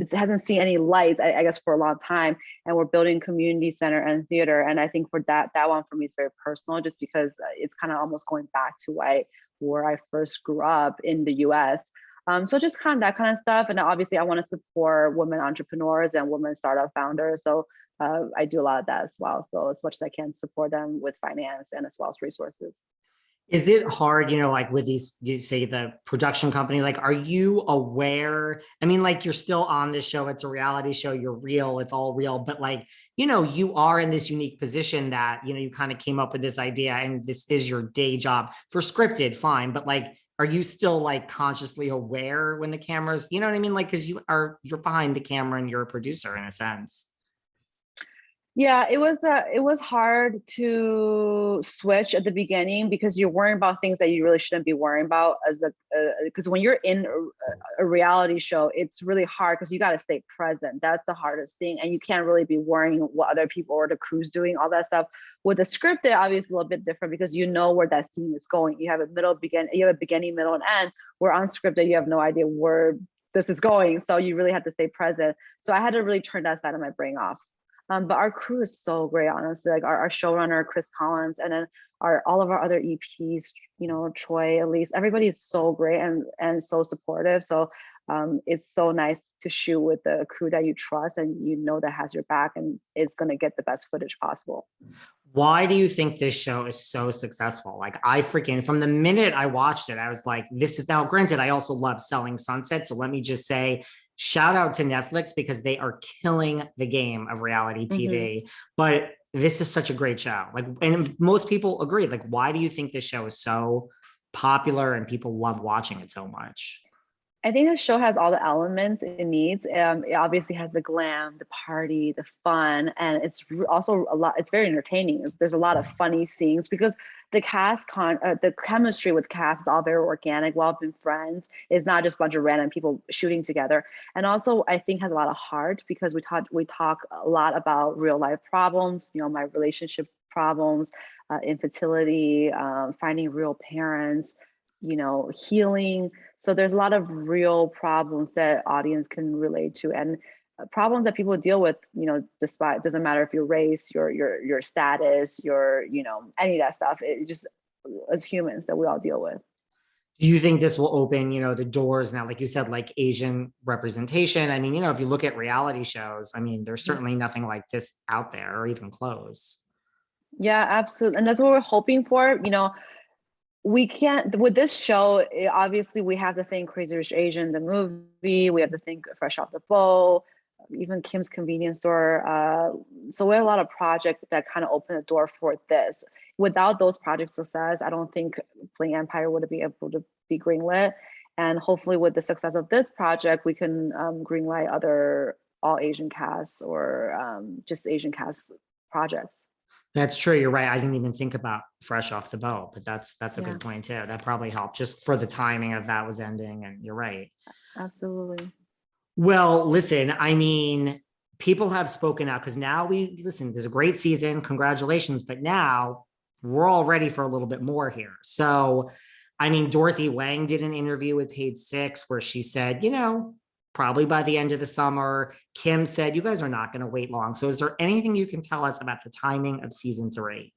it hasn't seen any light, I guess, for a long time. And we're building community center and theater. And I think for that one for me is very personal, just because it's kind of almost going back to where I first grew up in the US. So just kind of that kind of stuff. And obviously I want to support women entrepreneurs and women startup founders. So I do a lot of that as well. So as much as I can support them with finance and as well as resources. Is it hard, like with these, you say the production company, like, are you aware? I mean, like you're still on this show, it's a reality show, you're real, it's all real, but like, you are in this unique position that, you kind of came up with this idea and this is your day job for scripted, fine. But like, are you still like consciously aware when the cameras, you know what I mean? Like, cause you're behind the camera and you're a producer in a sense. Yeah, it was hard to switch at the beginning because you're worrying about things that you really shouldn't be worrying about because when you're in a reality show, it's really hard because you got to stay present. That's the hardest thing. And you can't really be worrying what other people or the crew's doing, all that stuff. With the scripted, obviously a little bit different because you know where that scene is going. You have a beginning, middle, and end. Where unscripted, you have no idea where this is going. So you really have to stay present. So I had to really turn that side of my brain off. But our crew is so great, honestly. Like our showrunner, Chris Collins, and then all of our other EPs, Troy, Elise, everybody is so great and so supportive. So it's so nice to shoot with the crew that you trust and that has your back and it's gonna get the best footage possible. Why do you think this show is so successful? Like from the minute I watched it, I was like, this is now granted, I also love Selling Sunset. So let me just say, shout out to Netflix because they are killing the game of reality TV. But this is such a great show. Like, and most people agree. Like, why do you think this show is so popular and people love watching it so much? I think the show has all the elements it needs. It obviously has the glam, the party, the fun, and it's also it's very entertaining. There's a lot of funny scenes because the the chemistry with cast is all very organic. We've all been friends. It's not just a bunch of random people shooting together. And also, I think has a lot of heart because we talk a lot about real life problems. My relationship problems, infertility, finding real parents. Healing. So there's a lot of real problems that audience can relate to and problems that people deal with, despite, it doesn't matter if your race, your status, any of that stuff. It just, as humans, that we all deal with. Do you think this will open, the doors now, like you said, like Asian representation? I mean, if you look at reality shows, I mean, there's certainly nothing like this out there or even close. Yeah, absolutely. And that's what we're hoping for. We can't, with this show, obviously we have to think Crazy Rich Asian, the movie, we have to think Fresh Off the Boat, even Kim's Convenience Store. So we have a lot of projects that kind of open the door for this. Without those project success, I don't think Bling Empire would be able to be greenlit. And hopefully with the success of this project, we can greenlight other all Asian casts or just Asian cast projects. That's true. You're right. I didn't even think about Fresh Off the Boat, but that's a good point too. That probably helped just for the timing of that was ending. And you're right. Absolutely. Well, listen, I mean, people have spoken out because now there's a great season. Congratulations. But now we're all ready for a little bit more here. So, I mean, Dorothy Wang did an interview with Page Six where she said, probably by the end of the summer. Kim said, you guys are not going to wait long. So is there anything you can tell us about the timing of season 3?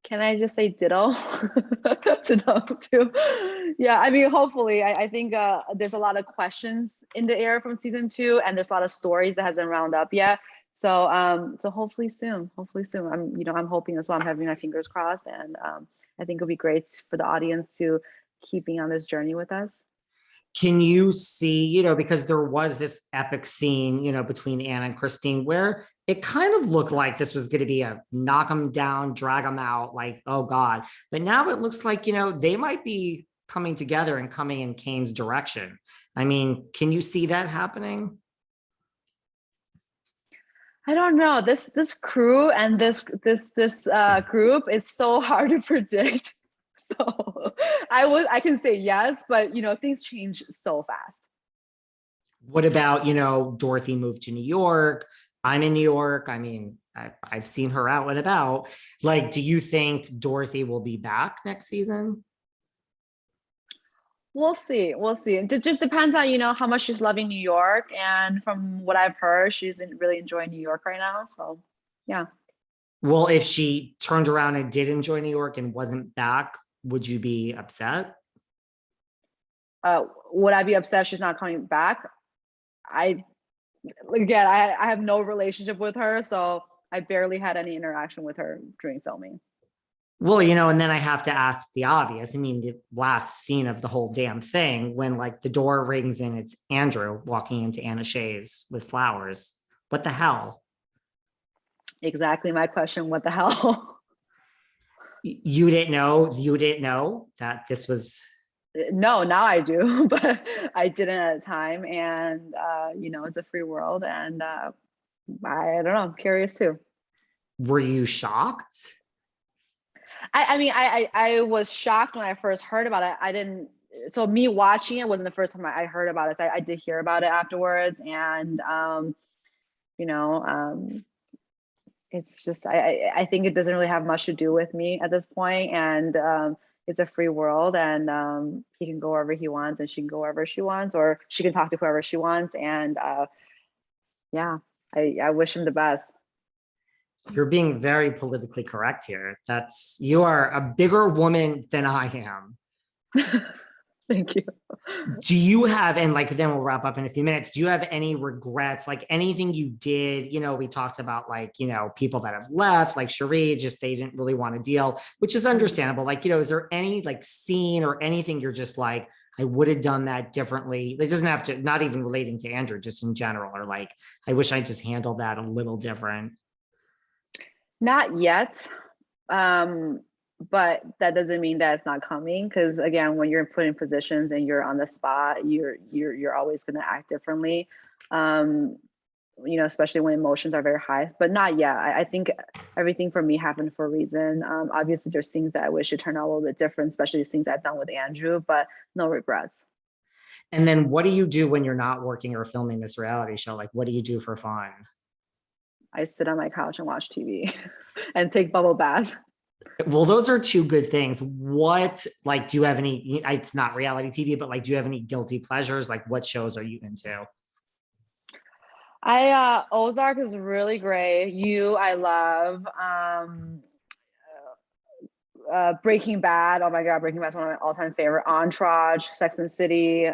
Can I just say ditto to them too? Yeah, I mean, hopefully, I think there's a lot of questions in the air from season 2, and there's a lot of stories that hasn't round up yet. So, so hopefully soon. I'm hoping as well. I'm having my fingers crossed, and I think it'll be great for the audience to keep being on this journey with us. Can you see, because there was this epic scene, between Anna and Christine where it kind of looked like this was going to be a knock them down, drag them out, like, oh God. But now it looks like, they might be coming together and coming in Kane's direction. I mean, can you see that happening? I don't know. This crew and this group is so hard to predict. So I can say yes, but things change so fast. What about, Dorothy moved to New York? I'm in New York. I mean, I've seen her out and about. Like, do you think Dorothy will be back next season? We'll see. We'll see. It just depends on, how much she's loving New York. And from what I've heard, she's really enjoying New York right now. So, yeah. Well, if she turned around and did enjoy New York and wasn't back, would you be upset? Would I be upset if she's not coming back? I, again, I have no relationship with her. So I barely had any interaction with her during filming. Well, and then I have to ask the obvious. I mean, the last scene of the whole damn thing, when like the door rings and it's Andrew walking into Anna Shay's with flowers. What the hell? Exactly my question. What the hell? You didn't know? You didn't know that this was. No, now I do, but I didn't at the time. And, it's a free world. And I don't know, I'm curious too. Were you shocked? I mean, I was shocked when I first heard about it. I didn't, so me watching it wasn't the first time I heard about it. So I did hear about it afterwards. And, you know, it's just, I think it doesn't really have much to do with me at this point. And it's a free world, and he can go wherever he wants, and she can go wherever she wants, or she can talk to whoever she wants. And yeah, I wish him the best. You're being very politically correct here. You are a bigger woman than I am. Thank you. Do you have, and like, then we'll wrap up in a few minutes. Do you have any regrets, like anything you did? We talked about like, people that have left, like Cherie, just they didn't really want to deal, which is understandable. Like, is there any like scene or anything you're just like, I would have done that differently? It doesn't have to, not even relating to Andrew, just in general, or like, I wish I just handled that a little different. Not yet. But that doesn't mean that it's not coming. Because again, when you're put in positions and you're on the spot, you're always going to act differently. Especially when emotions are very high. But not yet. I think everything for me happened for a reason. Obviously, there's things that I wish it turned out a little bit different, especially things I've done with Andrew. But no regrets. And then what do you do when you're not working or filming this reality show? Like, what do you do for fun? I sit on my couch and watch TV and take bubble bath. Well, those are two good things. What, like, do you have any, it's not reality TV, but like, do you have any guilty pleasures? Like, what shows are you into? Ozark is really great. I love. Breaking Bad. Oh my God, Breaking Bad is one of my all-time favorite. Entourage, Sex and the City,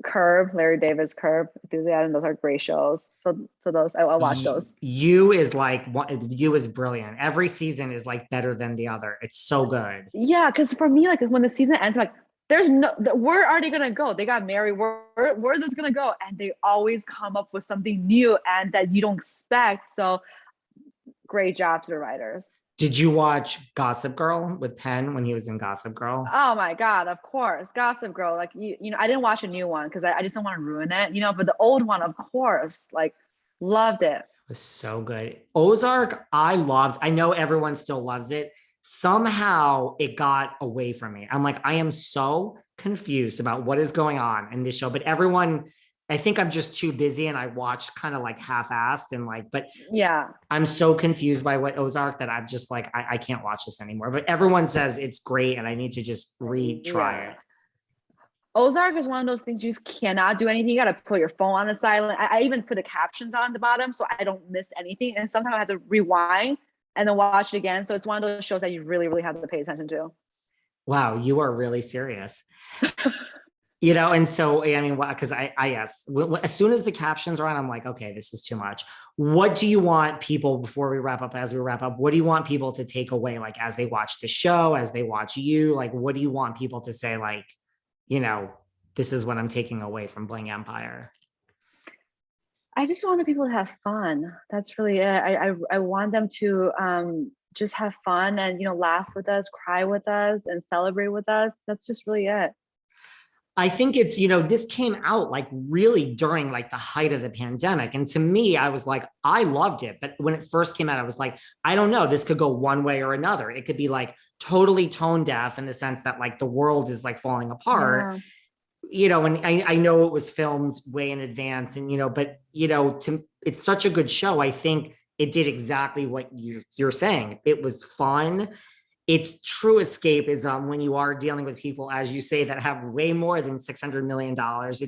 Curb, Larry David's Curb, Enthusiasm. Those are great shows. So those I'll watch those. You is like, You is brilliant. Every season is like better than the other. It's so good. Yeah, because for me, like when the season ends, like where are they gonna go? They got married. Where's this gonna go? And they always come up with something new and that you don't expect. So great job to the writers. Did you watch Gossip Girl with Penn when he was in Gossip Girl? Oh my God, of course. Gossip Girl. Like I didn't watch a new one because I just don't want to ruin it, but the old one, of course, like loved it. It was so good. Ozark, I loved. I know everyone still loves it. Somehow it got away from me. I'm like, I am so confused about what is going on in this show, but everyone, I think I'm just too busy and I watched kind of like half-assed and like, but yeah, I'm so confused by what Ozark that I'm just like, I can't watch this anymore, but everyone says it's great and I need to just retry it. Ozark is one of those things you just cannot do anything. You got to put your phone on the silent. I even put the captions on the bottom so I don't miss anything. And sometimes I have to rewind and then watch it again. So it's one of those shows that you really, really have to pay attention to. Wow, you are really serious. And so, I mean, because yes, as soon as the captions are on, I'm like, okay, this is too much. What do you want people, before we wrap up, as we wrap up, what do you want people to take away, like, as they watch the show, as they watch you, like, what do you want people to say, like, this is what I'm taking away from Bling Empire? I just wanted people to have fun. That's really it. I want them to just have fun and, laugh with us, cry with us, and celebrate with us. That's just really it. I think it's, this came out like really during like the height of the pandemic. And to me, I was like, I loved it. But when it first came out, I was like, I don't know, this could go one way or another. It could be like totally tone deaf in the sense that like the world is like falling apart. Yeah. And I know it was filmed way in advance and, but, it's such a good show. I think it did exactly what you're saying. It was fun. it's true escapism when you are dealing with people, as you say, that have way more than $600 million. It's